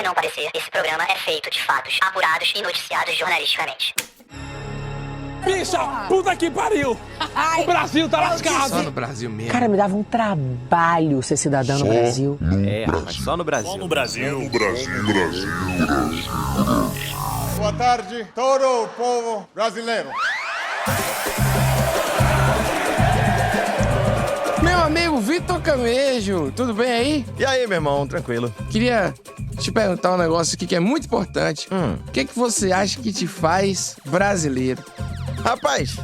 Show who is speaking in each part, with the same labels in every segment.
Speaker 1: pode não parecer, esse programa é feito de fatos apurados e noticiados jornalisticamente.
Speaker 2: Bicha, puta que pariu! O Brasil tá lascado!
Speaker 3: Só no Brasil mesmo.
Speaker 4: Cara, me dava um trabalho ser cidadão no Brasil.
Speaker 3: Mas só no Brasil.
Speaker 2: Só no Brasil.
Speaker 5: Boa tarde, todo o povo brasileiro.
Speaker 3: Meu amigo Vitor Camejo, tudo bem aí?
Speaker 6: E aí, meu irmão, tranquilo?
Speaker 3: Queria te perguntar um negócio aqui que é muito importante. O que você acha que te faz brasileiro?
Speaker 6: Rapaz,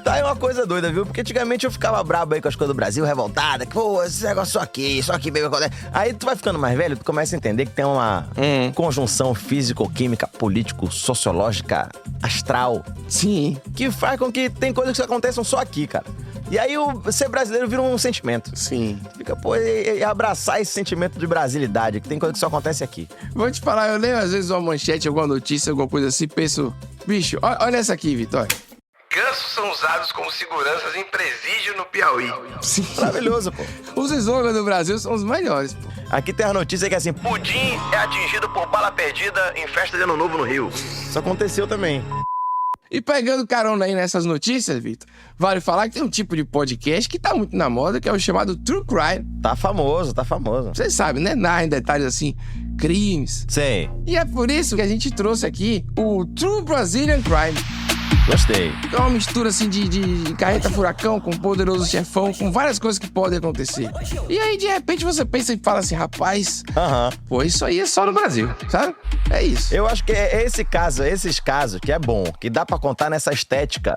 Speaker 6: tá aí uma coisa doida, viu? Porque antigamente eu ficava brabo aí com as coisas do Brasil, revoltada, que, pô, esse negócio só aqui, baby. Aí tu vai ficando mais velho, tu começa a entender que tem uma conjunção físico-química, político-sociológica, astral,
Speaker 3: Sim.
Speaker 6: que faz com que tem coisas que aconteçam só aqui, cara. E aí o ser brasileiro vira um sentimento.
Speaker 3: Sim.
Speaker 6: Fica, pô, e abraçar esse sentimento de brasilidade, que tem coisa que só acontece aqui.
Speaker 3: Vou te falar, eu leio às vezes uma manchete, alguma notícia, alguma coisa assim, penso, bicho, olha essa aqui, Vitória. Gansos são usados como seguranças em presídio no Piauí. Sim.
Speaker 6: Maravilhoso, pô.
Speaker 3: Os slogans do Brasil são os melhores, pô.
Speaker 6: Aqui tem a notícia que é assim, Pudim é atingido por bala perdida em festa de Ano Novo no Rio. Isso aconteceu também.
Speaker 3: E pegando carona aí nessas notícias, Vitor, vale falar que tem um tipo de podcast que tá muito na moda, que é o chamado True Crime.
Speaker 6: Tá famoso, tá famoso.
Speaker 3: Vocês sabem, né? Narra em detalhes assim, crimes.
Speaker 6: Sei,
Speaker 3: E é por isso que a gente trouxe aqui o True Brazilian Crime.
Speaker 6: gostei.
Speaker 3: Que é uma mistura assim de carreta furacão com poderoso chefão, com várias coisas que podem acontecer. E aí, de repente, você pensa e fala assim, rapaz, pô, isso aí é só no Brasil, sabe? É isso.
Speaker 6: Eu acho que é esses casos que é bom, que dá pra contar nessa estética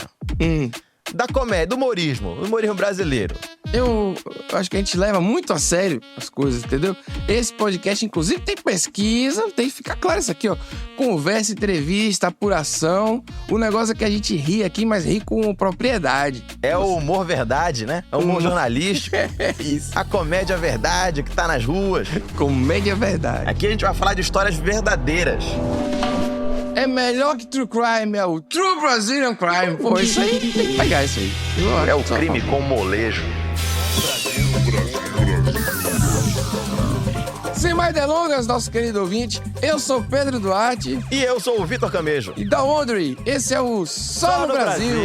Speaker 6: da comédia, do humorismo brasileiro.
Speaker 3: Eu acho que a gente leva muito a sério as coisas, entendeu? Esse podcast, inclusive, tem pesquisa, tem que ficar claro isso aqui, ó. Conversa, entrevista, apuração. O negócio é que a gente ri aqui, mas ri com propriedade.
Speaker 6: É o humor verdade, né? É o humor jornalístico.
Speaker 3: É isso.
Speaker 6: A comédia verdade que tá nas ruas.
Speaker 3: Comédia verdade.
Speaker 6: Aqui a gente vai falar de histórias verdadeiras.
Speaker 3: É melhor que True Crime, é o True Brazilian Crime. Pô, isso aí tem que pegar isso aí.
Speaker 6: É o crime com molejo.
Speaker 3: Sem mais delongas, nosso querido ouvinte, eu sou Pedro Duarte.
Speaker 6: E eu sou o Vitor Camejo.
Speaker 3: E da Wondery, esse é o Só no Brasil.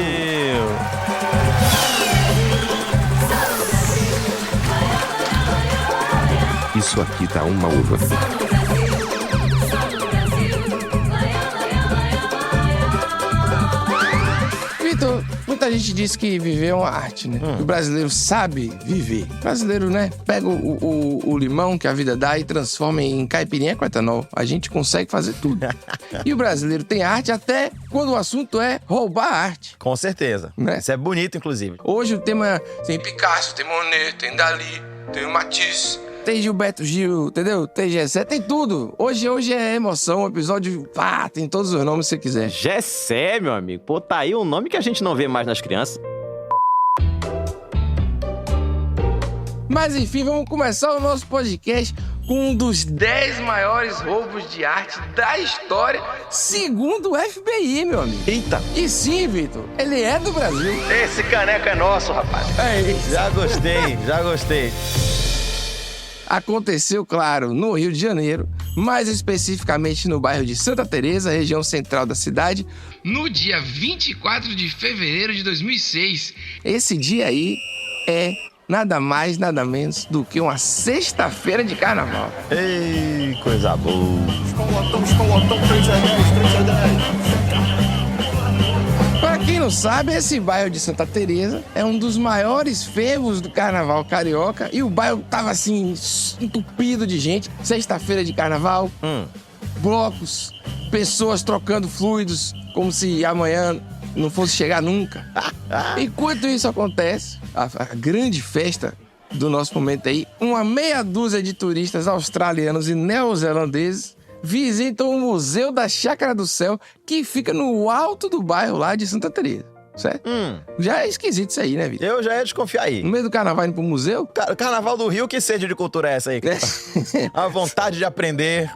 Speaker 7: Isso aqui tá uma uva.
Speaker 3: Vitor, muita gente diz que viver é uma arte, né? O brasileiro sabe viver. O brasileiro, né, pega o limão que a vida dá e transforma em caipirinha com etanol. A gente consegue fazer tudo. E o brasileiro tem arte até quando o assunto é roubar a arte.
Speaker 6: Com certeza.
Speaker 3: Né?
Speaker 6: Isso é bonito, inclusive.
Speaker 3: Hoje o tema tem Picasso, tem Monet, tem Dali, tem Matisse, tem Gilberto Gil, entendeu? Tem Gessé, tem tudo. Hoje é emoção, um episódio, tem todos os nomes que você quiser.
Speaker 8: Gessé, meu amigo. Pô, tá aí um nome que a gente não vê mais nas crianças.
Speaker 3: Mas enfim, vamos começar o nosso podcast com um dos 10 maiores roubos de arte da história, segundo o FBI, meu amigo.
Speaker 6: Eita!
Speaker 3: E sim, Vitor, ele é do Brasil.
Speaker 6: Esse caneco é nosso, rapaz.
Speaker 3: É isso.
Speaker 6: Já gostei.
Speaker 3: Aconteceu, claro, no Rio de Janeiro, mais especificamente no bairro de Santa Teresa, região central da cidade, no dia 24 de fevereiro de 2006. Esse dia aí é nada mais, nada menos do que uma sexta-feira de carnaval.
Speaker 6: Ei, coisa boa.
Speaker 5: Escolotão, 3 a 10, 3 a 10.
Speaker 3: Pra quem não sabe, esse bairro de Santa Teresa é um dos maiores fervos do carnaval carioca e o bairro tava assim, entupido de gente. Sexta-feira de carnaval, blocos, pessoas trocando fluidos como se amanhã não fosse chegar nunca. Enquanto isso acontece, a grande festa do nosso momento aí, uma meia dúzia de turistas australianos e neozelandeses visitam o Museu da Chácara do Céu, que fica no alto do bairro lá de Santa Teresa, certo? Já é esquisito isso aí, né, Vitor?
Speaker 6: Eu já ia desconfiar aí.
Speaker 3: No meio do carnaval indo pro museu?
Speaker 6: Carnaval do Rio, que sede de cultura é essa aí? A vontade de aprender.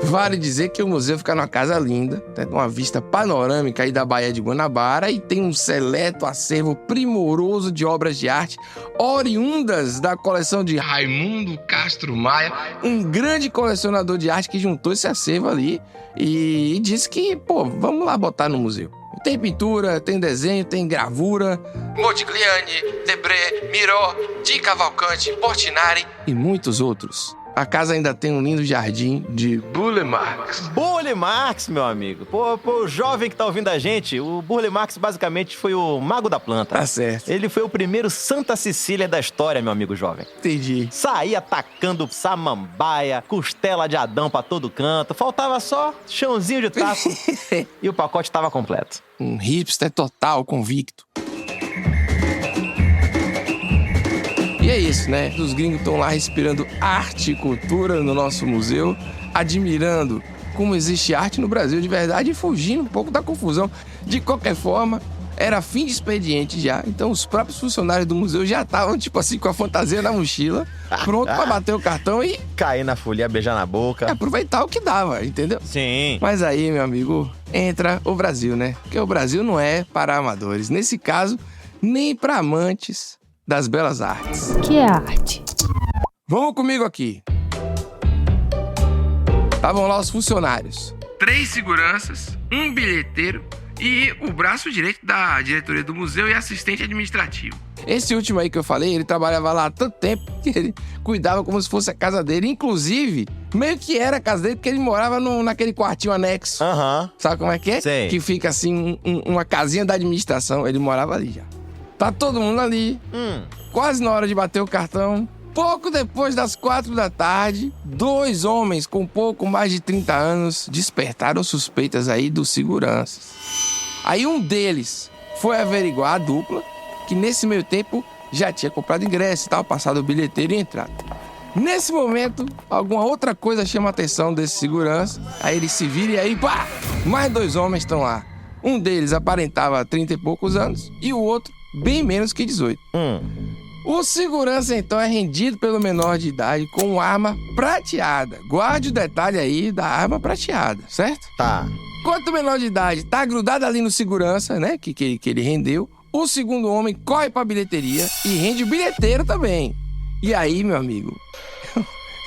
Speaker 3: Vale dizer que o museu fica numa casa linda, tem uma vista panorâmica aí da Baía de Guanabara e tem um seleto acervo primoroso de obras de arte oriundas da coleção de Raimundo Castro Maia, um grande colecionador de arte que juntou esse acervo ali e disse que, vamos lá botar no museu. Tem pintura, tem desenho, tem gravura, Modigliani, Debré, Miró, Di Cavalcanti, Portinari e muitos outros. A casa ainda tem um lindo jardim de Burle Marx.
Speaker 8: Burle Marx, meu amigo. Pô, o jovem que tá ouvindo a gente, o Burle Marx basicamente foi o mago da planta.
Speaker 3: Tá certo.
Speaker 8: Ele foi o primeiro Santa Cecília da história, meu amigo jovem.
Speaker 3: Entendi.
Speaker 8: Saía atacando samambaia, costela de Adão pra todo canto. Faltava só chãozinho de taco e o pacote tava completo.
Speaker 3: Um hipster total, convicto. E é isso, né? Os gringos estão lá respirando arte e cultura no nosso museu, admirando como existe arte no Brasil de verdade e fugindo um pouco da confusão. De qualquer forma, era fim de expediente já, então os próprios funcionários do museu já estavam, tipo assim, com a fantasia na mochila, pronto pra bater o cartão e...
Speaker 6: cair na folia, beijar na boca.
Speaker 3: aproveitar o que dava, entendeu?
Speaker 8: Sim.
Speaker 3: Mas aí, meu amigo, entra o Brasil, né? Porque o Brasil não é para amadores. Nesse caso, nem para amantes das belas artes.
Speaker 9: Que é arte?
Speaker 3: Vamos comigo aqui. Estavam lá os funcionários. 3 seguranças, um bilheteiro e o braço direito da diretoria do museu e assistente administrativo. Esse último aí que eu falei, ele trabalhava lá há tanto tempo que ele cuidava como se fosse a casa dele. Inclusive, meio que era a casa dele, porque ele morava naquele quartinho anexo.
Speaker 6: Aham.
Speaker 3: Sabe como é que é?
Speaker 6: Sei.
Speaker 3: Que fica assim, uma casinha da administração. Ele morava ali já. Tá todo mundo ali, quase na hora de bater o cartão. Pouco depois das 4 da tarde, 2 homens com pouco mais de 30 anos despertaram suspeitas aí dos seguranças. Aí um deles foi averiguar a dupla, que nesse meio tempo já tinha comprado ingresso e tal, passado o bilheteiro e entrado. Nesse momento, alguma outra coisa chama a atenção desse segurança, aí ele se vira e aí, pá! Mais 2 homens estão lá. Um deles aparentava 30 e poucos anos e o outro bem menos que 18. O segurança, então, é rendido pelo menor de idade com arma prateada. Guarde o detalhe aí da arma prateada, certo?
Speaker 6: Tá.
Speaker 3: Enquanto o menor de idade tá grudado ali no segurança, né, que ele rendeu, o segundo homem corre pra bilheteria e rende o bilheteiro também. E aí, meu amigo,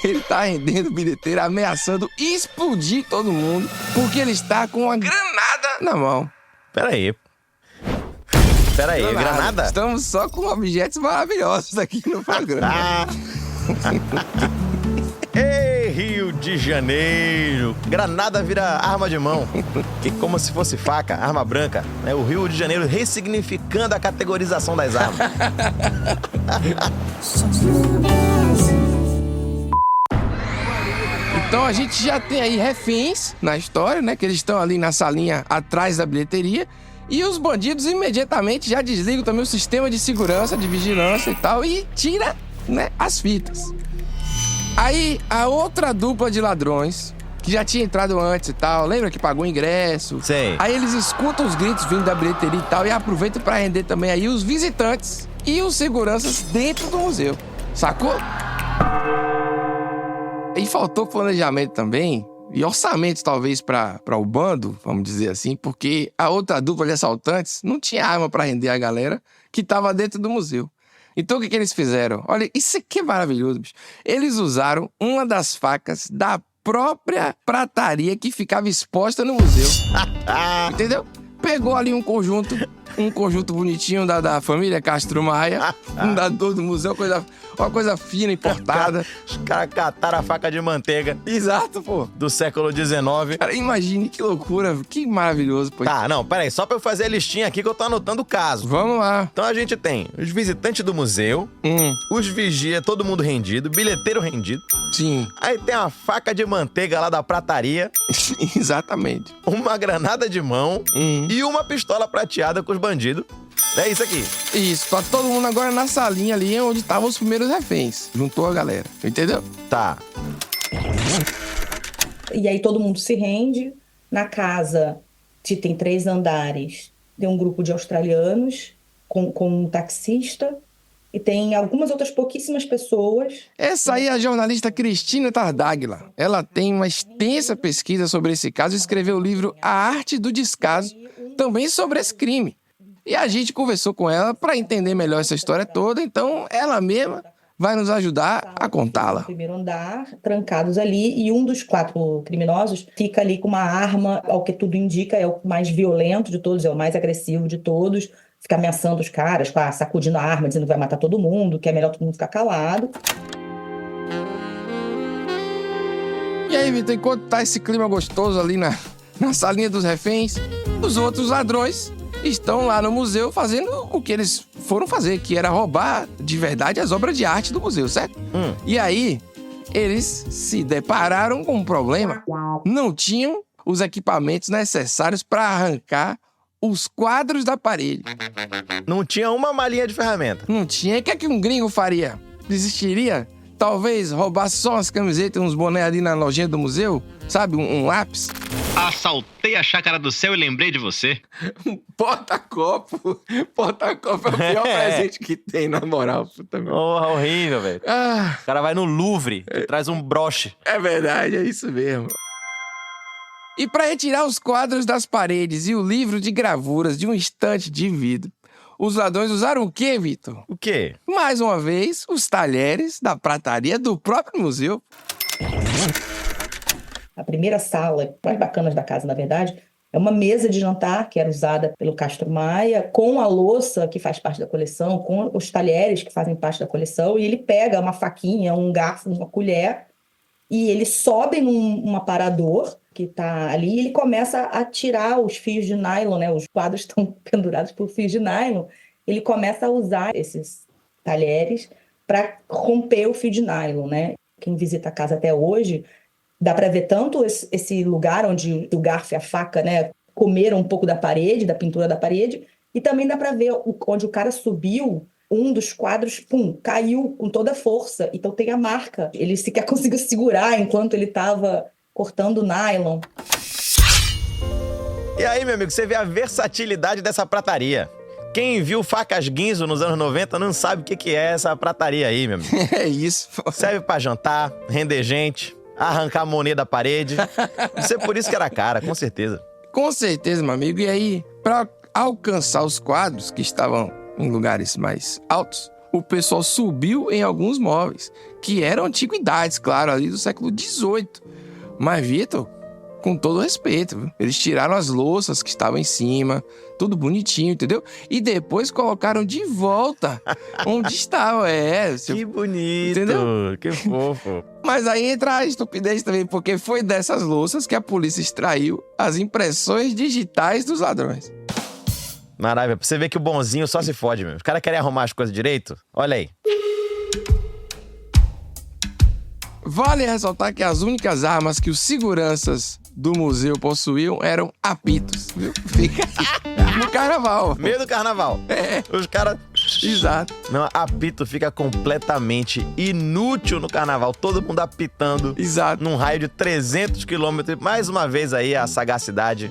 Speaker 3: ele tá rendendo o bilheteiro, ameaçando explodir todo mundo, porque ele está com uma granada na mão.
Speaker 6: Peraí, granada?
Speaker 3: Estamos só com objetos maravilhosos aqui no programa.
Speaker 6: Ei, Rio de Janeiro! Granada vira arma de mão. Que como se fosse faca, arma branca. Né? O Rio de Janeiro ressignificando a categorização das armas.
Speaker 3: Então a gente já tem aí reféns na história, né? Que eles estão ali na salinha atrás da bilheteria. E os bandidos imediatamente já desligam também o sistema de segurança, de vigilância e tal, e tira, né, as fitas. Aí a outra dupla de ladrões, que já tinha entrado antes e tal, lembra que pagou o ingresso?
Speaker 6: Sei.
Speaker 3: Aí eles escutam os gritos vindo da bilheteria e tal, e aproveitam pra render também aí os visitantes e os seguranças dentro do museu. Sacou? E faltou planejamento também, e orçamento talvez para o bando, vamos dizer assim, porque a outra dupla de assaltantes não tinha arma para render a galera que estava dentro do museu. Então o que eles fizeram? Olha, isso aqui é maravilhoso, bicho. Eles usaram uma das facas da própria prataria que ficava exposta no museu. Entendeu? Pegou ali um conjunto bonitinho da família Castro Maia, fundador do museu, uma coisa fina, importada.
Speaker 6: Os caras cataram a faca de manteiga.
Speaker 3: Exato, pô.
Speaker 6: Do século XIX.
Speaker 3: Cara, imagine que loucura, que maravilhoso, pô.
Speaker 6: Tá, não, peraí, só pra eu fazer a listinha aqui que eu tô anotando o caso.
Speaker 3: Vamos lá.
Speaker 6: Então a gente tem os visitantes do museu, os vigia, todo mundo rendido, bilheteiro rendido.
Speaker 3: Sim.
Speaker 6: Aí tem uma faca de manteiga lá da prataria.
Speaker 3: Exatamente.
Speaker 6: Uma granada de mão e uma pistola prateada com os bandidos. É isso aqui.
Speaker 3: Isso, tá todo mundo agora na salinha ali onde estavam os primeiros reféns. Juntou a galera, entendeu?
Speaker 6: Tá.
Speaker 10: E aí todo mundo se rende. Na casa, que tem 3 andares, tem um grupo de australianos com um taxista e tem algumas outras pouquíssimas pessoas.
Speaker 3: Essa aí é a jornalista Cristina Tardáguila. Ela tem uma extensa pesquisa sobre esse caso e escreveu o livro A Arte do Descaso, também sobre esse crime. E a gente conversou com ela para entender melhor essa história toda, então ela mesma vai nos ajudar a contá-la.
Speaker 10: No primeiro andar, trancados ali, e um dos 4 criminosos fica ali com uma arma, ao que tudo indica, é o mais violento de todos, é o mais agressivo de todos, fica ameaçando os caras, sacudindo a arma, dizendo que vai matar todo mundo, que é melhor todo mundo ficar calado.
Speaker 3: E aí, Vitor, enquanto tá esse clima gostoso ali na salinha dos reféns, os outros ladrões estão lá no museu fazendo o que eles foram fazer, que era roubar de verdade as obras de arte do museu, certo? E aí, eles se depararam com um problema. Não tinham os equipamentos necessários para arrancar os quadros da parede.
Speaker 6: Não tinha uma malinha de ferramenta.
Speaker 3: Não tinha. O que é que um gringo faria? Desistiria? Talvez roubar só umas camisetas e uns bonés ali na lojinha do museu? Sabe, um lápis?
Speaker 9: Assaltei a chácara do céu e lembrei de você.
Speaker 3: Um porta-copo. Porta-copo é o pior presente que tem, na moral. Puta merda.
Speaker 8: Porra, horrível, velho. O cara vai no Louvre e traz um broche.
Speaker 3: É verdade, é isso mesmo. E para retirar os quadros das paredes e o livro de gravuras de um estante de vidro, os ladrões usaram o quê, Vitor?
Speaker 6: O quê?
Speaker 3: Mais uma vez, os talheres da prataria do próprio museu.
Speaker 10: A primeira sala, mais bacanas da casa, na verdade, é uma mesa de jantar que era usada pelo Castro Maia, com a louça que faz parte da coleção, com os talheres que fazem parte da coleção, e ele pega uma faquinha, um garfo, uma colher, e ele sobe num aparador que está ali, e ele começa a tirar os fios de nylon, né? Os quadros estão pendurados por fios de nylon. Ele começa a usar esses talheres para romper o fio de nylon, né? Quem visita a casa até hoje, dá para ver tanto esse lugar onde o garfo e a faca, né, comeram um pouco da parede, da pintura da parede, e também dá para ver onde o cara subiu, um dos quadros, caiu com toda a força. Então tem a marca. Ele sequer conseguiu segurar enquanto ele estava cortando o nylon.
Speaker 6: E aí, meu amigo, você vê a versatilidade dessa prataria. Quem viu facas Guinzo nos anos 90 não sabe o que é essa prataria aí, meu amigo.
Speaker 3: É isso.
Speaker 6: Serve pra jantar, render gente, arrancar moneda da parede. Isso é por isso que era cara, com certeza.
Speaker 3: Com certeza, meu amigo. E aí, para alcançar os quadros que estavam em lugares mais altos, o pessoal subiu em alguns móveis, que eram antiguidades, claro, ali do século XVIII. Mas, Vitor, com todo respeito, viu? Eles tiraram as louças que estavam em cima, tudo bonitinho, entendeu? E depois colocaram de volta onde estavam.
Speaker 6: Que bonito,
Speaker 3: entendeu?
Speaker 6: Que fofo.
Speaker 3: Mas aí entra a estupidez também, porque foi dessas louças que a polícia extraiu as impressões digitais dos ladrões.
Speaker 6: Maravilha, pra você ver que o bonzinho só se fode, meu. Os caras querem arrumar as coisas direito? Olha aí.
Speaker 3: Vale ressaltar que as únicas armas que os seguranças do museu possuíam eram apitos, viu? Fica no carnaval.
Speaker 6: Meio do carnaval.
Speaker 3: É.
Speaker 6: Os caras...
Speaker 3: Exato.
Speaker 6: Não, apito fica completamente inútil no carnaval. Todo mundo apitando.
Speaker 3: Exato.
Speaker 6: Num raio de 300 quilômetros. Mais uma vez aí a sagacidade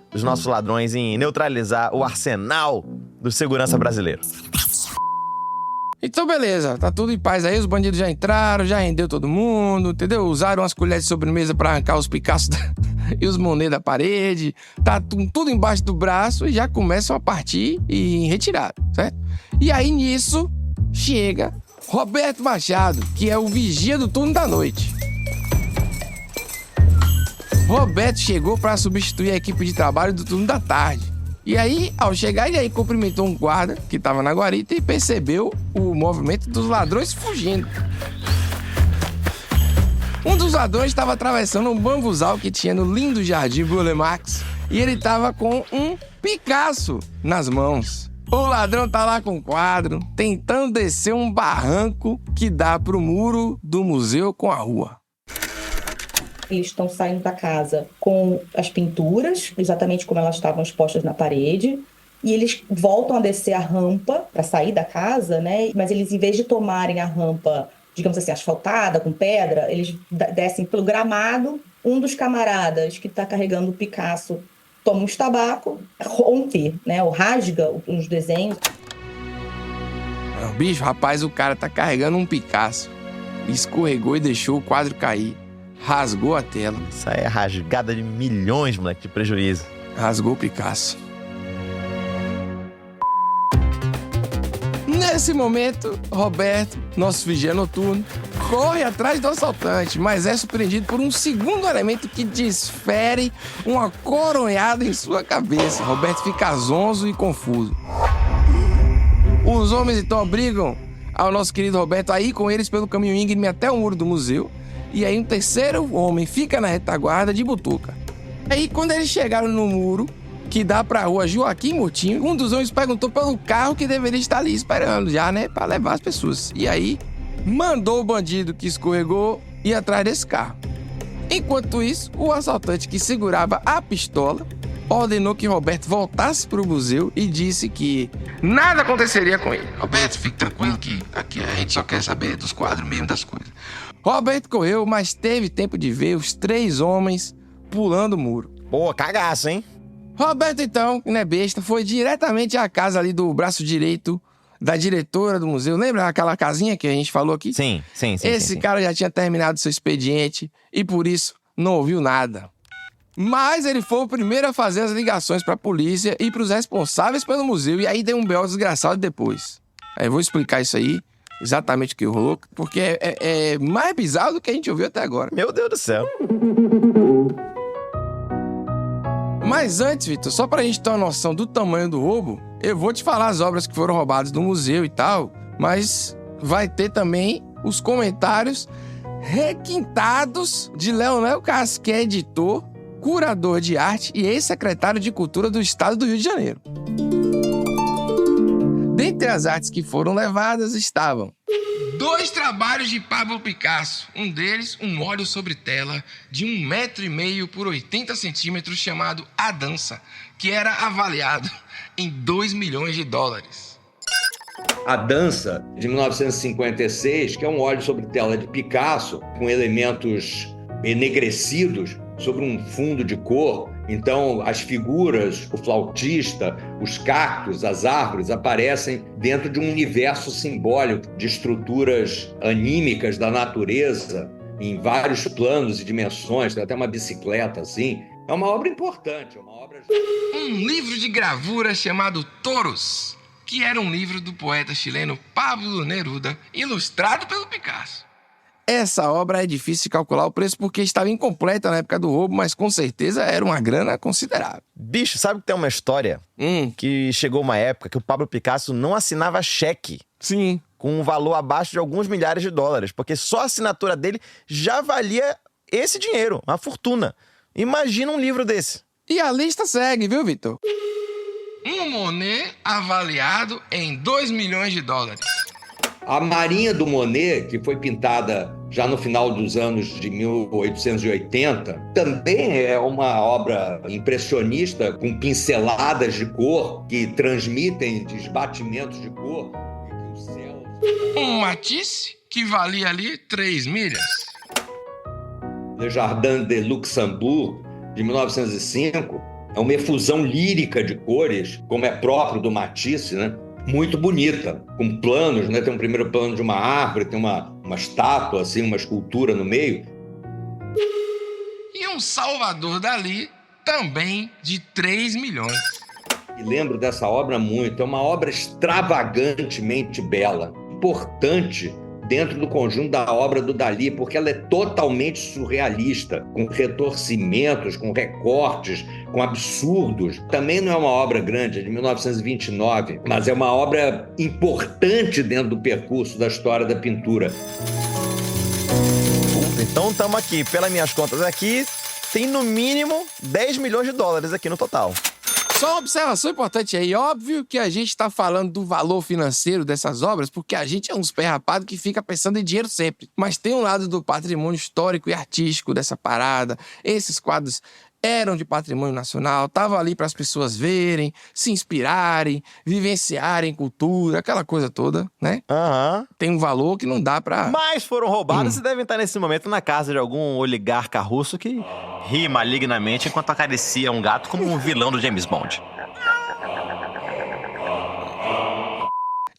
Speaker 6: dos nossos ladrões em neutralizar o arsenal do segurança brasileiro.
Speaker 3: Então, beleza, tá tudo em paz aí, os bandidos já entraram, já rendeu todo mundo, entendeu? Usaram as colheres de sobremesa pra arrancar os Picassos e os Monet da parede, tá tudo embaixo do braço e já começam a partir e retirar, certo? E aí, nisso, chega Roberto Machado, que é o vigia do turno da noite. Roberto chegou pra substituir a equipe de trabalho do turno da tarde. E aí, ao chegar, ele aí cumprimentou um guarda que estava na guarita e percebeu o movimento dos ladrões fugindo. Um dos ladrões estava atravessando um bambuzal que tinha no lindo jardim Burle Marx e ele estava com um Picasso nas mãos. O ladrão tá lá com o quadro, tentando descer um barranco que dá pro muro do museu com a rua.
Speaker 10: Eles estão saindo da casa com as pinturas, exatamente como elas estavam expostas na parede, e eles voltam a descer a rampa para sair da casa, né? Mas eles, em vez de tomarem a rampa, digamos assim, asfaltada, com pedra, eles descem pelo gramado. Um dos camaradas que está carregando o Picasso toma um tabaco, rompe, né? Ou rasga os desenhos.
Speaker 3: Bicho, rapaz, o cara tá carregando um Picasso. Escorregou e deixou o quadro cair. Rasgou a tela.
Speaker 6: Isso aí é rasgada de milhões, moleque, de prejuízo.
Speaker 3: Rasgou o Picasso. Nesse momento, Roberto, nosso vigia noturno, corre atrás do assaltante, mas é surpreendido por um segundo elemento que desfere uma coronhada em sua cabeça. Roberto fica zonzo e confuso. Os homens então obrigam ao nosso querido Roberto a ir com eles pelo caminho íngreme até o muro do museu. E aí um terceiro homem fica na retaguarda de butuca. Aí quando eles chegaram no muro, que dá pra rua Joaquim Moutinho, um dos homens perguntou pelo carro que deveria estar ali esperando já, né? Pra levar as pessoas. E aí mandou o bandido que escorregou ir atrás desse carro. Enquanto isso, o assaltante que segurava a pistola ordenou que Roberto voltasse pro museu e disse que nada aconteceria com ele. Roberto, fique tranquilo que aqui a gente só quer saber dos quadros mesmo, das coisas. Roberto correu, mas teve tempo de ver os 3 homens pulando o muro.
Speaker 6: Pô, cagaço, hein?
Speaker 3: Roberto, então, que não é besta, foi diretamente à casa ali do braço direito da diretora do museu. Lembra aquela casinha que a gente falou aqui?
Speaker 6: Sim.
Speaker 3: Esse cara já tinha terminado seu expediente e por isso não ouviu nada. Mas ele foi o primeiro a fazer as ligações pra polícia e pros responsáveis pelo museu. E aí deu um B.O. desgraçado depois. Aí eu vou explicar isso aí, exatamente o que rolou, porque é mais bizarro do que a gente ouviu até agora.
Speaker 6: Meu Deus do céu.
Speaker 3: Mas antes, Vitor, só pra gente ter uma noção do tamanho do roubo, eu vou te falar as obras que foram roubadas do museu e tal, mas vai ter também os comentários requintados de Leonel Castro, que é editor, curador de arte e ex-secretário de Cultura do Estado do Rio de Janeiro. Dentre as artes que foram levadas estavam 2 trabalhos de Pablo Picasso. Um deles, um óleo sobre tela de 1,5 m por 80 centímetros chamado A Dança, que era avaliado em $2 milhões.
Speaker 11: A Dança, de 1956, que é um óleo sobre tela de Picasso, com elementos enegrecidos sobre um fundo de cor. Então, as figuras, o flautista, os cactos, as árvores aparecem dentro de um universo simbólico de estruturas anímicas da natureza, em vários planos e dimensões. Tem até uma bicicleta assim. É uma obra importante, é uma obra...
Speaker 3: Um livro de gravura chamado Toros, que era um livro do poeta chileno Pablo Neruda, ilustrado pelo Picasso. Essa obra é difícil de calcular o preço porque estava incompleta na época do roubo, mas com certeza era uma grana considerável.
Speaker 6: Bicho, sabe que tem uma história que chegou uma época que o Pablo Picasso não assinava cheque.
Speaker 3: Sim.
Speaker 6: Com um valor abaixo de alguns milhares de dólares, porque só a assinatura dele já valia esse dinheiro, uma fortuna. Imagina um livro desse.
Speaker 3: E a lista segue, viu, Vitor? Um Monet avaliado em $2 milhões.
Speaker 11: A Marinha do Monet, que foi pintada já no final dos anos de 1880, também é uma obra impressionista com pinceladas de cor que transmitem desbatimentos de cor.
Speaker 3: Um Matisse, que valia ali 3 milhas.
Speaker 11: Le Jardin de Luxembourg, de 1905, é uma efusão lírica de cores, como é próprio do Matisse, né? Muito bonita, com planos, né? Tem um primeiro plano de uma árvore, tem uma estátua, assim, uma escultura no meio.
Speaker 3: E um Salvador Dalí, também de 3 milhões.
Speaker 11: E lembro dessa obra muito, é uma obra extravagantemente bela, importante dentro do conjunto da obra do Dalí, porque ela é totalmente surrealista, com retorcimentos, com recortes, com absurdos. Também não é uma obra grande, é de 1929, mas é uma obra importante dentro do percurso da história da pintura.
Speaker 6: Então estamos aqui, pelas minhas contas aqui, tem no mínimo $10 milhões aqui no total.
Speaker 3: Só uma observação importante aí. Óbvio que a gente está falando do valor financeiro dessas obras porque a gente é uns pé rapado que fica pensando em dinheiro sempre. Mas tem um lado do patrimônio histórico e artístico dessa parada. Esses quadros eram de patrimônio nacional, estavam ali para as pessoas verem, se inspirarem, vivenciarem cultura, aquela coisa toda, né? Tem um valor que não dá para...
Speaker 8: Mas foram roubados e devem estar nesse momento na casa de algum oligarca russo que ri malignamente enquanto acaricia um gato como um vilão do James Bond.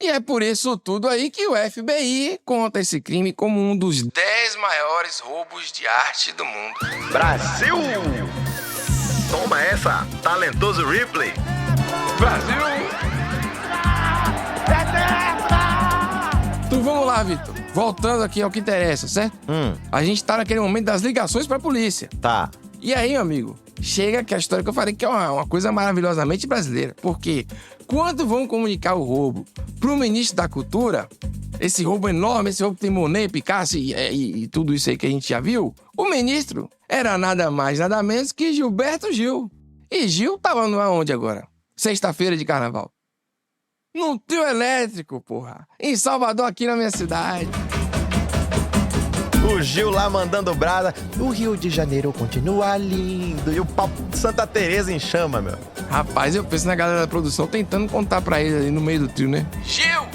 Speaker 3: E é por isso tudo aí que o FBI conta esse crime como um dos 10 maiores roubos de arte do mundo.
Speaker 6: Brasil! Toma essa, talentoso Ripley!
Speaker 3: Brasil! Então vamos lá, Vitor. Voltando aqui ao que interessa, certo? A gente tá naquele momento das ligações pra polícia.
Speaker 6: Tá.
Speaker 3: E aí, meu amigo, chega aqui a história que eu falei que é uma coisa maravilhosamente brasileira. Porque quando vão comunicar o roubo pro ministro da Cultura, esse roubo enorme, esse roubo que tem Monet, Picasso e tudo isso aí que a gente já viu, o ministro era nada mais, nada menos que Gilberto Gil. E Gil tava onde agora? Sexta-feira de carnaval. No trio elétrico, porra. Em Salvador, aqui na minha cidade.
Speaker 6: O Gil lá mandando brasa. O Rio de Janeiro continua lindo. E o papo de Santa Teresa em chama, meu.
Speaker 3: Rapaz, eu penso na galera da produção tentando contar pra ele ali no meio do trio, né? Gil,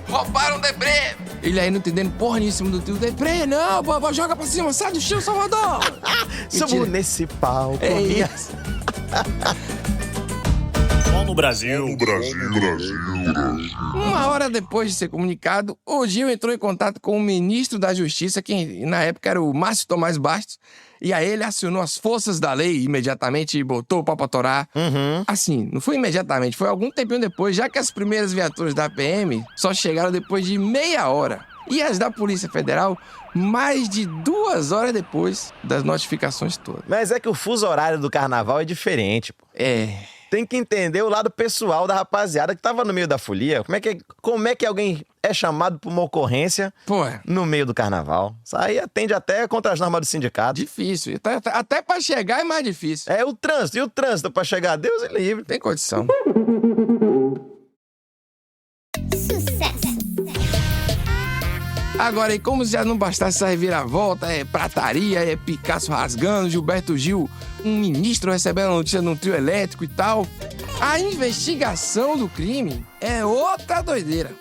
Speaker 3: roubaram o Debré. Ele aí não entendendo porra nenhuma do trio. Debré, não, boba, joga pra cima, sai do chão, Salvador.
Speaker 6: Subo nesse palco.
Speaker 3: É
Speaker 5: Só no Brasil.
Speaker 3: Uma hora depois de ser comunicado, o Gil entrou em contato com o ministro da Justiça, que na época era o Márcio Tomás Bastos, e aí ele acionou as forças da lei imediatamente e botou o pau pra torar. Assim, não foi imediatamente, foi algum tempinho depois, já que as primeiras viaturas da PM só chegaram depois de meia hora. E as da Polícia Federal, mais de 2 horas depois das notificações todas.
Speaker 6: Mas é que o fuso horário do carnaval é diferente, pô. Tem que entender o lado pessoal da rapaziada que tava no meio da folia. Como é que alguém é chamado por uma ocorrência no meio do carnaval? Isso aí atende até contra as normas do sindicato.
Speaker 3: Difícil. Até pra chegar é mais difícil.
Speaker 6: É o trânsito. E o trânsito pra chegar? Deus é livre.
Speaker 3: Tem condição.
Speaker 1: Sucesso.
Speaker 3: Agora, e como se já não bastasse essa reviravolta, prataria, Picasso rasgando, Gilberto Gil, um ministro recebendo a notícia num trio elétrico e tal, a investigação do crime é outra doideira.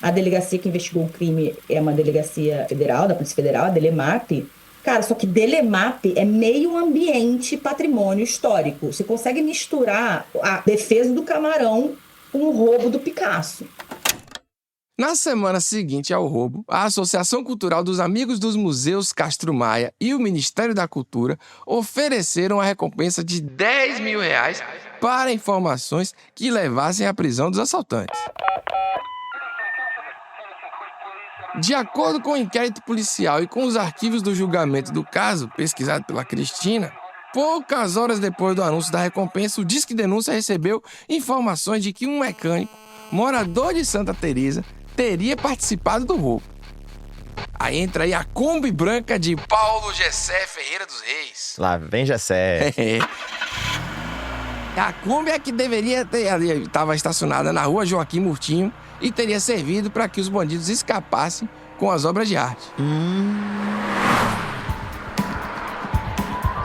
Speaker 10: A delegacia que investigou o crime é uma delegacia federal, da Polícia Federal, a Delemap. Cara, só que Delemap é meio ambiente patrimônio histórico. Você consegue misturar a defesa do Camarão com o roubo do Picasso.
Speaker 3: Na semana seguinte ao roubo, a Associação Cultural dos Amigos dos Museus Castro Maia e o Ministério da Cultura ofereceram a recompensa de R$10 mil para informações que levassem à prisão dos assaltantes. De acordo com o inquérito policial e com os arquivos do julgamento do caso, pesquisado pela Cristina, poucas horas depois do anúncio da recompensa, o Disque Denúncia recebeu informações de que um mecânico, morador de Santa Teresa, teria participado do roubo. Aí entra aí a Kombi branca de Paulo Gessé Ferreira dos Reis.
Speaker 6: Lá vem Gessé.
Speaker 3: A Kombi é que deveria ter ali, estava estacionada na rua Joaquim Murtinho e teria servido para que os bandidos escapassem com as obras de arte.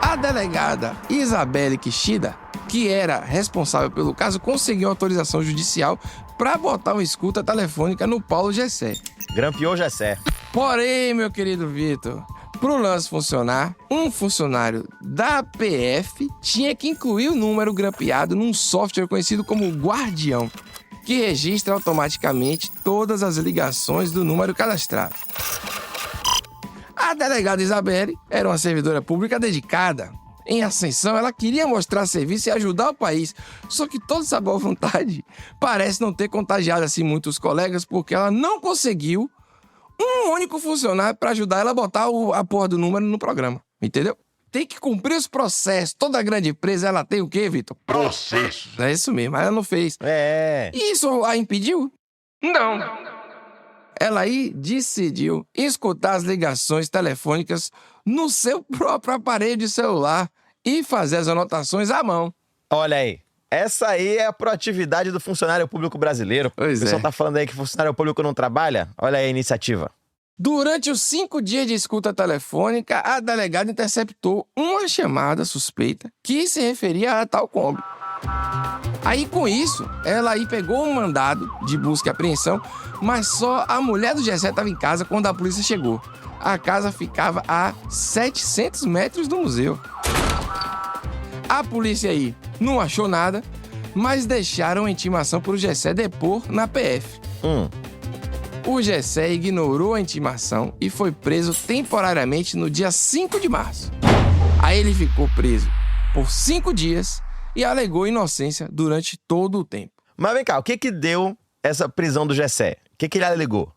Speaker 3: A delegada Isabelle Kishida, que era responsável pelo caso, conseguiu autorização judicial para botar uma escuta telefônica no Paulo Gessé.
Speaker 6: Grampeou Gessé.
Speaker 3: Porém, meu querido Vitor, pro lance funcionar, um funcionário da PF tinha que incluir o número grampeado num software conhecido como Guardião, que registra automaticamente todas as ligações do número cadastrado. A delegada Isabelle era uma servidora pública dedicada. Em ascensão, ela queria mostrar serviço e ajudar o país. Só que toda essa boa vontade parece não ter contagiado assim muitos colegas, porque ela não conseguiu um único funcionário para ajudar ela a botar a porra do número no programa. Entendeu? Tem que cumprir os processos. Toda grande empresa, ela tem o quê, Vitor?
Speaker 5: Processo.
Speaker 3: É isso mesmo, mas ela não fez. E isso a impediu? Não. Ela aí decidiu escutar as ligações telefônicas no seu próprio aparelho de celular e fazer as anotações à mão.
Speaker 6: Olha aí, essa aí é a proatividade do funcionário público brasileiro.
Speaker 3: Pois
Speaker 6: o pessoal
Speaker 3: é.
Speaker 6: tá falando aí que funcionário público não trabalha? Olha aí a iniciativa.
Speaker 3: Durante os 5 dias de escuta telefônica, a delegada interceptou uma chamada suspeita que se referia a tal Kombi. Aí, com isso, ela aí pegou um mandado de busca e apreensão, mas só a mulher do Gessé estava em casa quando a polícia chegou. A casa ficava a 700 metros do museu. A polícia aí não achou nada, mas deixaram a intimação para o Gessé depor na PF. O Gessé ignorou a intimação e foi preso temporariamente no dia 5 de março. Aí ele ficou preso por 5 dias e alegou inocência durante todo o tempo.
Speaker 6: Mas vem cá, o que deu essa prisão do Gessé? O que ele alegou?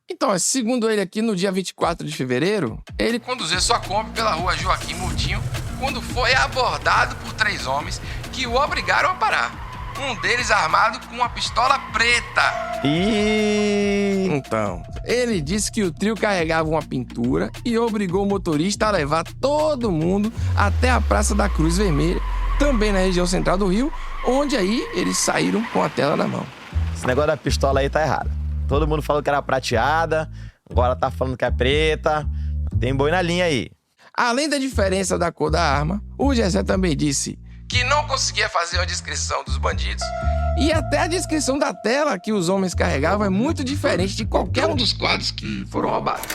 Speaker 3: Então, segundo ele aqui, no dia 24 de fevereiro, ele conduziu sua Kombi pela rua Joaquim Murtinho quando foi abordado por 3 homens que o obrigaram a parar. Um deles armado com uma pistola preta. Então, ele disse que o trio carregava uma pintura e obrigou o motorista a levar todo mundo até a Praça da Cruz Vermelha, também na região central do Rio, onde aí eles saíram com a tela na mão.
Speaker 6: Esse negócio da pistola aí tá errado. Todo mundo falou que era prateada, agora tá falando que é preta. Tem boi na linha aí.
Speaker 3: Além da diferença da cor da arma, o Gessé também disse que não conseguia fazer uma descrição dos bandidos e até a descrição da tela que os homens carregavam é muito diferente de qualquer um dos quadros que foram roubados.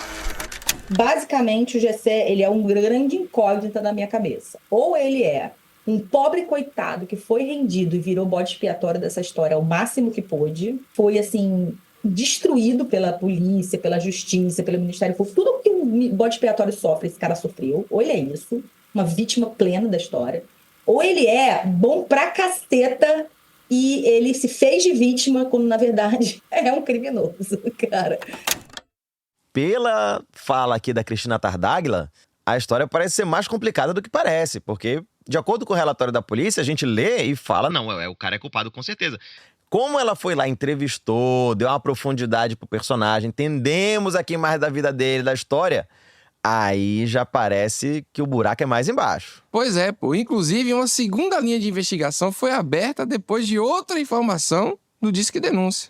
Speaker 10: Basicamente, o Gessé, ele é um grande incógnita na minha cabeça. Ou ele é um pobre coitado que foi rendido e virou bode expiatório dessa história ao máximo que pôde, foi, assim, destruído pela polícia, pela justiça, pelo Ministério Público. Tudo que um bode expiatório sofre, esse cara sofreu. Ou ele é isso, uma vítima plena da história. Ou ele é bom pra caceta e ele se fez de vítima quando, na verdade, é um criminoso, cara.
Speaker 6: Pela fala aqui da Cristina Tartaglia, a história parece ser mais complicada do que parece, porque, de acordo com o relatório da polícia, a gente lê e fala, não, o cara é culpado com certeza. Como ela foi lá, entrevistou, deu uma profundidade pro personagem, entendemos aqui mais da vida dele, da história, aí já parece que o buraco é mais embaixo.
Speaker 3: Pois é, pô. Inclusive, uma segunda linha de investigação foi aberta depois de outra informação do Disque Denúncia.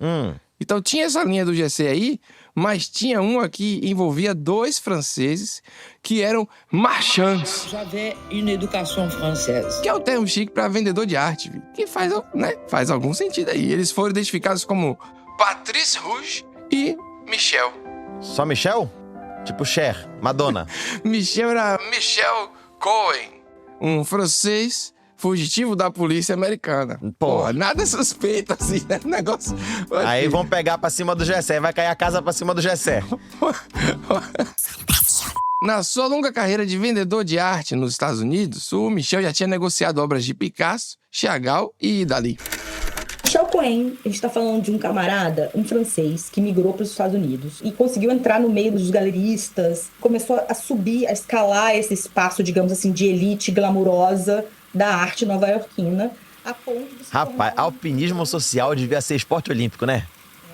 Speaker 3: Então tinha essa linha do Gessé aí, mas tinha uma que envolvia 2 franceses que eram marchands.
Speaker 12: J'avais une éducation française.
Speaker 3: Que é o termo chique para vendedor de arte, que faz algum sentido aí. Eles foram identificados como Patrice Rouge e Michel.
Speaker 6: Só Michel? Tipo Cher, Madonna.
Speaker 3: Michel era Michel Cohen, um francês fugitivo da polícia americana. Porra, nada suspeito assim, né? Negócio...
Speaker 6: Aí vão pegar pra cima do Gessé, vai cair a casa pra cima do Gessé.
Speaker 3: Na sua longa carreira de vendedor de arte nos Estados Unidos, o Michel já tinha negociado obras de Picasso, Chagall e Dalí.
Speaker 10: Michel Cohen, a gente está falando de um camarada, um francês, que migrou para os Estados Unidos e conseguiu entrar no meio dos galeristas, começou a subir, a escalar esse espaço, digamos assim, de elite glamurosa da arte nova-iorquina, a ponto de se
Speaker 6: Rapaz, alpinismo social devia ser esporte olímpico, né?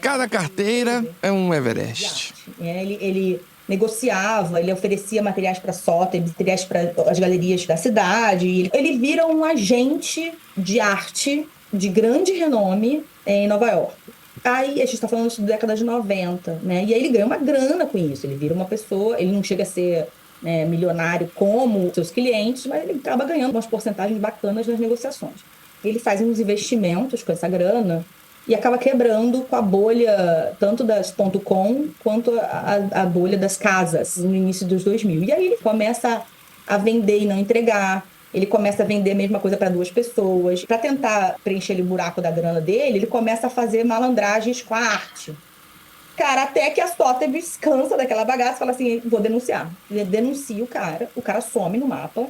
Speaker 3: Cada carteira é um Everest.
Speaker 10: Ele negociava, ele oferecia materiais para Sotheby's, materiais para as galerias da cidade. Ele vira um agente de arte de grande renome em Nova York. Aí, a gente está falando da década de 90, né? E aí ele ganha uma grana com isso. Ele vira uma pessoa, ele não chega a ser milionário como seus clientes, mas ele acaba ganhando umas porcentagens bacanas nas negociações. Ele faz uns investimentos com essa grana e acaba quebrando com a bolha tanto das .com quanto a bolha das casas no início dos 2000. E aí ele começa a vender e não entregar. Ele começa a vender a mesma coisa para 2 pessoas. Para tentar preencher o buraco da grana dele, ele começa a fazer malandragens com a arte. Cara, até que a Sotheby's cansa daquela bagaça e fala assim, vou denunciar. Ele denuncia o cara some no mapa.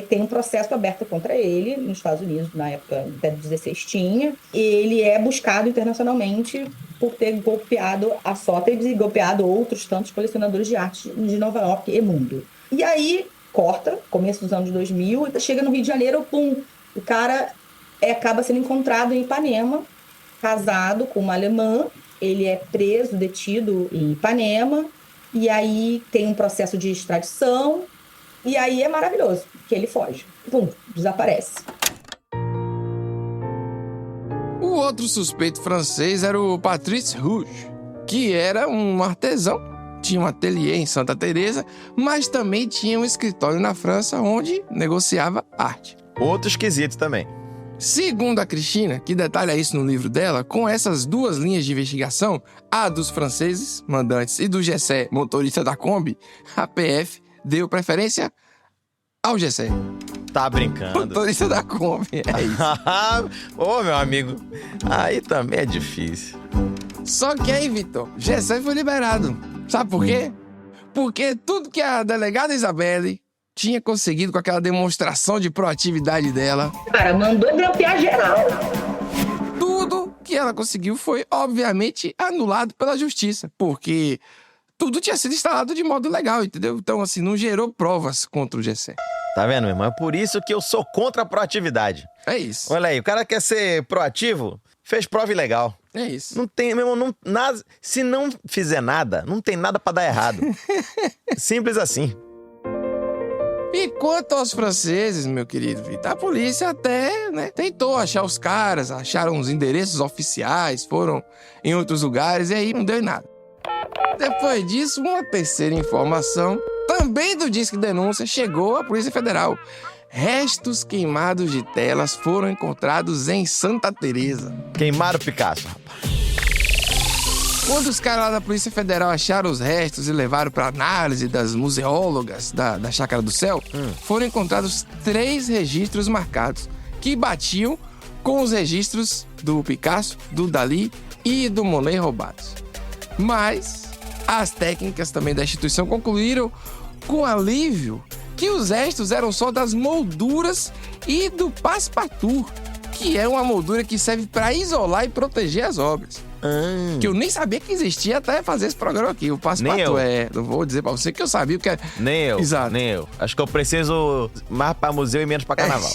Speaker 10: Tem um processo aberto contra ele nos Estados Unidos, na época, até 16 tinha. Ele é buscado internacionalmente por ter golpeado a Sotheby's e golpeado outros tantos colecionadores de arte de Nova York e mundo. E aí, corta, começo dos anos 2000, e chega no Rio de Janeiro, pum, o cara acaba sendo encontrado em Ipanema, casado com uma alemã, ele é preso, detido em Ipanema, e aí tem um processo de extradição, e aí é maravilhoso, que ele foge. Pum, desaparece.
Speaker 3: O outro suspeito francês era o Patrice Rouge, que era um artesão, tinha um ateliê em Santa Teresa, mas também tinha um escritório na França onde negociava arte.
Speaker 6: Outro esquisito também.
Speaker 3: Segundo a Cristina, que detalha isso no livro dela, com essas 2 linhas de investigação, a dos franceses, mandantes, e do Gessé, motorista da Kombi, a PF deu preferência ao Gessé.
Speaker 6: Tá brincando.
Speaker 3: Motorista da Kombi, é isso.
Speaker 6: Ô, meu amigo, aí também é difícil.
Speaker 3: Só que aí, Vitor, Gessé foi liberado. Sabe por quê? Porque tudo que a delegada Isabelle tinha conseguido com aquela demonstração de proatividade dela...
Speaker 10: Cara, mandou grampear geral.
Speaker 3: Tudo que ela conseguiu foi, obviamente, anulado pela justiça. Porque tudo tinha sido instalado de modo legal, entendeu? Então, assim, não gerou provas contra o Gessé.
Speaker 6: Tá vendo, meu irmão? É por isso que eu sou contra a proatividade.
Speaker 3: É isso.
Speaker 6: Olha aí, o cara quer ser proativo, fez prova ilegal.
Speaker 3: É isso.
Speaker 6: Não tem, meu irmão, nada, se não fizer nada, não tem nada pra dar errado. Simples assim.
Speaker 3: E quanto aos franceses, meu querido Vitor, a polícia até, tentou achar os caras, acharam os endereços oficiais, foram em outros lugares e aí não deu em nada. Depois disso, uma terceira informação, também do Disque Denúncia, chegou à Polícia Federal. Restos queimados de telas foram encontrados em Santa Teresa.
Speaker 6: Queimaram o Picasso, rapaz.
Speaker 3: Quando os caras lá da Polícia Federal acharam os restos e levaram para análise das museólogas da Chácara do Céu, foram encontrados 3 registros marcados, que batiam com os registros do Picasso, do Dalí e do Monet roubados. Mas as técnicas também da instituição concluíram com alívio que os restos eram só das molduras e do passepartout, que é uma moldura que serve para isolar e proteger as obras. Que eu nem sabia que existia até fazer esse programa aqui. O passepartout não vou dizer pra você que eu sabia o que é.
Speaker 6: Nem eu,
Speaker 3: exato.
Speaker 6: Nem eu. Acho que eu preciso mais pra museu e menos pra carnaval.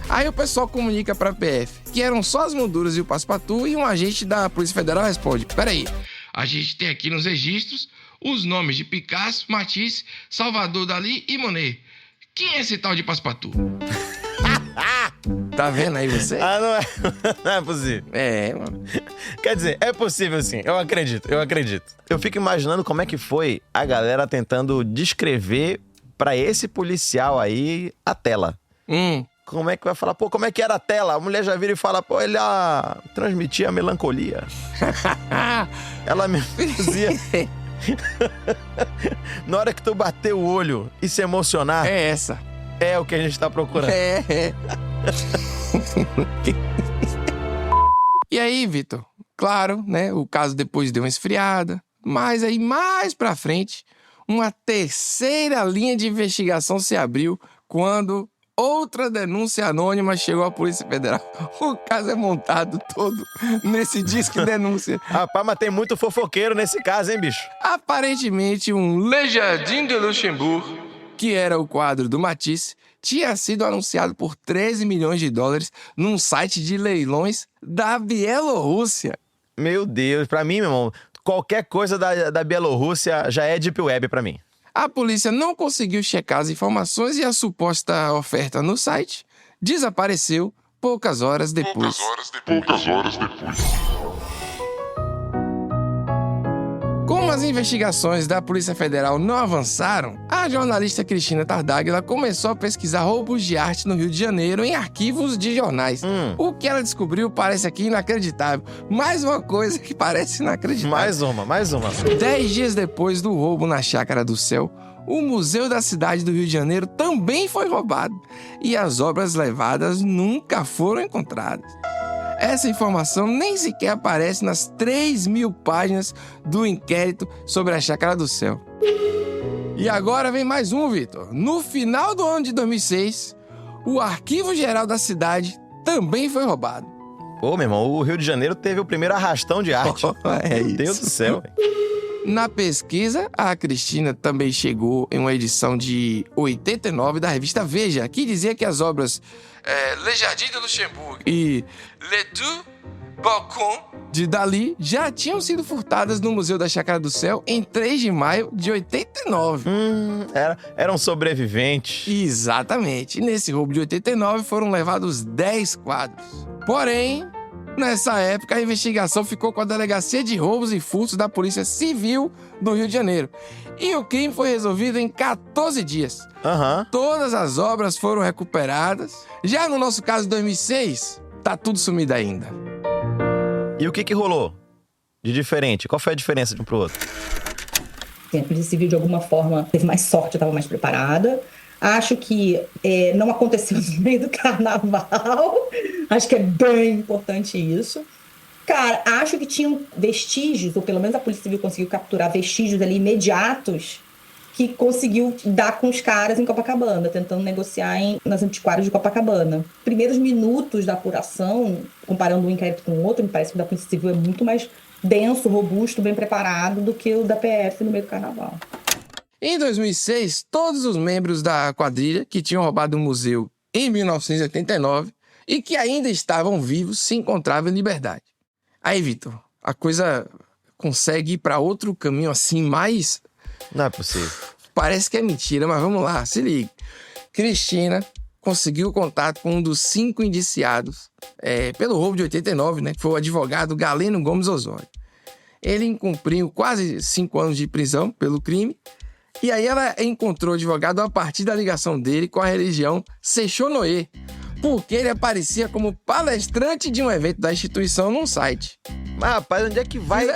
Speaker 3: Aí o pessoal comunica pra PF que eram só as molduras e o passepartout e um agente da Polícia Federal responde: peraí, a gente tem aqui nos registros os nomes de Picasso, Matisse, Salvador Dalí e Monet. Quem é esse tal de passepartout? Tá vendo aí você?
Speaker 6: Não é possível.
Speaker 3: É, mano.
Speaker 6: Quer dizer, é possível sim, eu acredito. Eu fico imaginando como é que foi a galera tentando descrever pra esse policial aí a tela. Como é que vai falar? Pô, como é que era a tela? A mulher já vira e fala, pô, ele transmitia melancolia. Ela me fazia... Na hora que tu bater o olho e se emocionar...
Speaker 3: É essa.
Speaker 6: É o que a gente tá procurando.
Speaker 3: É. E aí, Vitor? Claro, o caso depois deu uma esfriada, mas aí mais pra frente, uma terceira linha de investigação se abriu quando outra denúncia anônima chegou à Polícia Federal. O caso é montado todo nesse Disque Denúncia.
Speaker 6: Rapaz, mas tem muito fofoqueiro nesse caso, hein, bicho?
Speaker 3: Aparentemente, um Le Jardin de Luxembourg, que era o quadro do Matisse, tinha sido anunciado por 13 milhões de dólares num site de leilões da Bielorrússia.
Speaker 6: Meu Deus, pra mim, meu irmão, qualquer coisa da Bielorrússia já é Deep Web pra mim.
Speaker 3: A polícia não conseguiu checar as informações e a suposta oferta no site desapareceu poucas horas depois. Como as investigações da Polícia Federal não avançaram, a jornalista Cristina Tardáguila começou a pesquisar roubos de arte no Rio de Janeiro em arquivos de jornais. O que ela descobriu parece aqui inacreditável. Mais uma coisa que parece inacreditável.
Speaker 6: Mais uma.
Speaker 3: 10 dias depois do roubo na Chácara do Céu, o Museu da Cidade do Rio de Janeiro também foi roubado. E as obras levadas nunca foram encontradas. Essa informação nem sequer aparece nas 3.000 páginas do inquérito sobre a Chácara do Céu. E agora vem mais um, Vitor. No final do ano de 2006, o Arquivo Geral da cidade também foi roubado.
Speaker 6: Pô, meu irmão, o Rio de Janeiro teve o primeiro arrastão de arte. Meu Deus do céu.
Speaker 3: Na pesquisa, a Cristina também chegou em uma edição de 89 da revista Veja, que dizia que as obras Le Jardin de Luxembourg e Les Deux Balcons de Dalí já tinham sido furtadas no Museu da Chácara do Céu em 3 de maio de 89.
Speaker 6: Eram sobreviventes.
Speaker 3: Exatamente. E nesse roubo de 89 foram levados 10 quadros. Porém, nessa época, a investigação ficou com a Delegacia de Roubos e Furtos da Polícia Civil do Rio de Janeiro. E o crime foi resolvido em 14 dias. Todas as obras foram recuperadas. Já no nosso caso de 2006, tá tudo sumido ainda.
Speaker 6: E o que rolou de diferente? Qual foi a diferença de um pro outro?
Speaker 10: A Polícia Civil, de alguma forma, teve mais sorte, estava mais preparada. Acho que não aconteceu no meio do carnaval. Acho que é bem importante isso. Cara, acho que tinham vestígios, ou pelo menos a Polícia Civil conseguiu capturar vestígios ali imediatos que conseguiu dar com os caras em Copacabana, tentando negociar nas antiquárias de Copacabana. Primeiros minutos da apuração, comparando um inquérito com o outro, me parece que o da Polícia Civil é muito mais denso, robusto, bem preparado do que o da PF no meio do carnaval.
Speaker 3: Em 2006, todos os membros da quadrilha que tinham roubado o museu em 1989 e que ainda estavam vivos se encontravam em liberdade. Aí, Vitor, a coisa consegue ir para outro caminho assim mais...
Speaker 6: Não é possível.
Speaker 3: Parece que é mentira, mas vamos lá, se liga. Cristina conseguiu contato com um dos 5 indiciados pelo roubo de 89, né? Que foi o advogado Galeno Gomes Osório. Ele cumpriu quase 5 anos de prisão pelo crime. E aí ela encontrou o advogado a partir da ligação dele com a religião Sechonoye, porque ele aparecia como palestrante de um evento da instituição num site.
Speaker 6: Mas, rapaz, onde é que vai?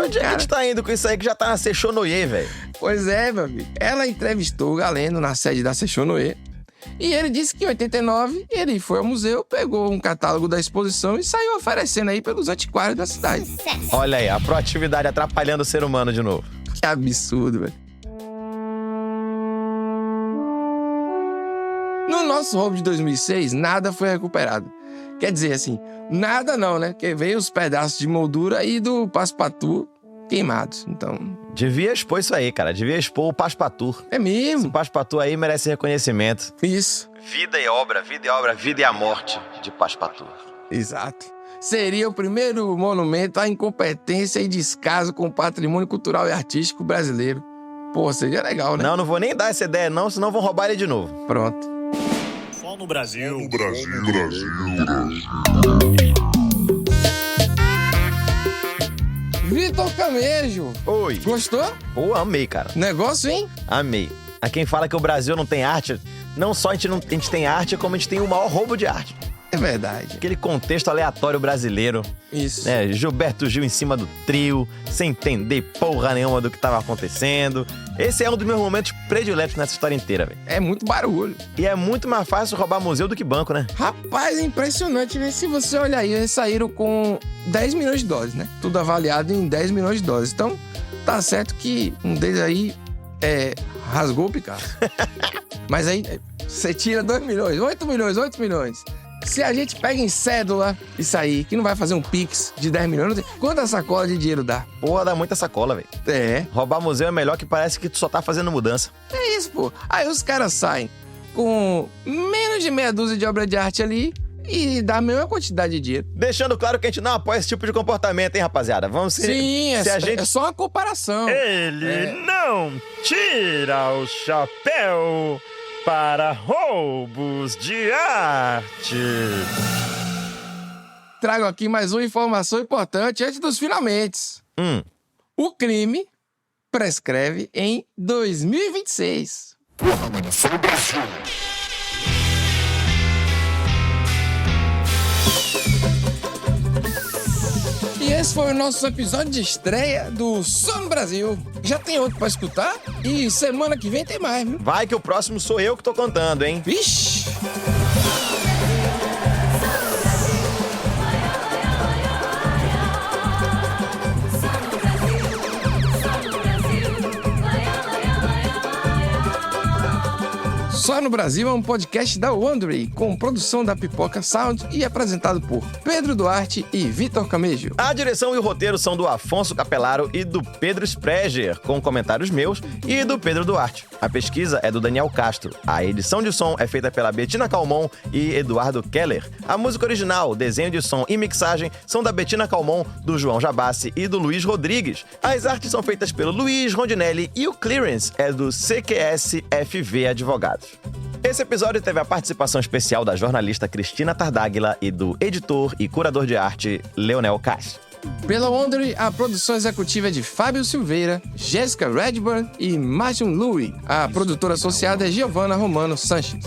Speaker 6: Onde é que a gente tá indo com isso aí que já tá na Sechonoye, velho?
Speaker 3: Pois é, meu amigo. Ela entrevistou o Galeno na sede da Sechonoye e ele disse que em 89 ele foi ao museu, pegou um catálogo da exposição e saiu oferecendo aí pelos antiquários da cidade.
Speaker 6: Olha aí, a proatividade atrapalhando o ser humano de novo.
Speaker 3: Que absurdo, velho. No nosso roubo de 2006, nada foi recuperado. Quer dizer, assim, nada não, né? Porque veio os pedaços de moldura e do Passepartout queimados, então...
Speaker 6: Devia expor isso aí, cara. Devia expor o Passepartout.
Speaker 3: É mesmo?
Speaker 6: Esse Passepartout aí merece reconhecimento.
Speaker 3: Isso.
Speaker 6: Vida e obra, vida e a morte de Passepartout.
Speaker 3: Exato. Seria o primeiro monumento à incompetência e descaso com o patrimônio cultural e artístico brasileiro. Pô, seria legal, né?
Speaker 6: Não vou nem dar essa ideia não, senão vão roubar ele de novo.
Speaker 3: Pronto.
Speaker 5: Só no Brasil.
Speaker 3: Vitor Camejo.
Speaker 6: Oi.
Speaker 3: Gostou?
Speaker 6: Pô, amei, cara.
Speaker 3: Negócio, hein?
Speaker 6: Amei. A quem fala que o Brasil não tem arte, não só a gente tem arte, como a gente tem o maior roubo de arte.
Speaker 3: É verdade.
Speaker 6: Aquele contexto aleatório brasileiro.
Speaker 3: Isso.
Speaker 6: Né? Gilberto Gil em cima do trio, sem entender porra nenhuma do que tava acontecendo. Esse é um dos meus momentos prediletos nessa história inteira, velho.
Speaker 3: É muito barulho.
Speaker 6: E é muito mais fácil roubar museu do que banco, né?
Speaker 3: Rapaz, é impressionante, né? Se você olhar aí, eles saíram com 10 milhões de dólares, né? Tudo avaliado em 10 milhões de dólares. Então, tá certo que um deles aí rasgou o Picasso. Mas aí, você tira 2 milhões, 8 milhões. Se a gente pega em cédula isso aí, que não vai fazer um Pix de 10 milhões, não tem... Quanta sacola de dinheiro dá?
Speaker 6: Porra, dá muita sacola, velho.
Speaker 3: É.
Speaker 6: Roubar museu é melhor que parece que tu só tá fazendo mudança.
Speaker 3: É isso, pô. Aí os caras saem com menos de meia dúzia de obra de arte ali e dá a mesma quantidade de dinheiro.
Speaker 6: Deixando claro que a gente não apoia esse tipo de comportamento, hein, rapaziada? Vamos ser...
Speaker 3: Sim,
Speaker 6: se a gente...
Speaker 3: é só uma comparação.
Speaker 5: Ele não tira o chapéu para roubos de arte.
Speaker 3: Trago aqui mais uma informação importante antes dos finalmentes. O crime prescreve em 2026.
Speaker 5: Porra, mano, só no Brasil.
Speaker 3: E esse foi o nosso episódio de estreia do Só no Brasil. Já tem outro pra escutar e semana que vem tem mais, viu?
Speaker 6: Vai que o próximo sou eu que tô contando, hein?
Speaker 3: Vixe! Só no Brasil é um podcast da Wondery, com produção da Pipoca Sound e apresentado por Pedro Duarte e Vitor Camejo.
Speaker 6: A direção e o roteiro são do Afonso Capelaro e do Pedro Spreger, com comentários meus e do Pedro Duarte. A pesquisa é do Daniel Castro. A edição de som é feita pela Bettina Calmon e Eduardo Keller. A música original, desenho de som e mixagem são da Bettina Calmon, do João Jabassi e do Luiz Rodrigues. As artes são feitas pelo Luiz Rondinelli e o clearance é do CQS FV Advogados. Esse episódio teve a participação especial da jornalista Cristina Tardáguila e do editor e curador de arte Leonel Cass.
Speaker 3: Pela Wondery, a produção executiva é de Fábio Silveira, Jéssica Redburn e Martin Louie. A produtora associada é Giovanna Romano Sanches.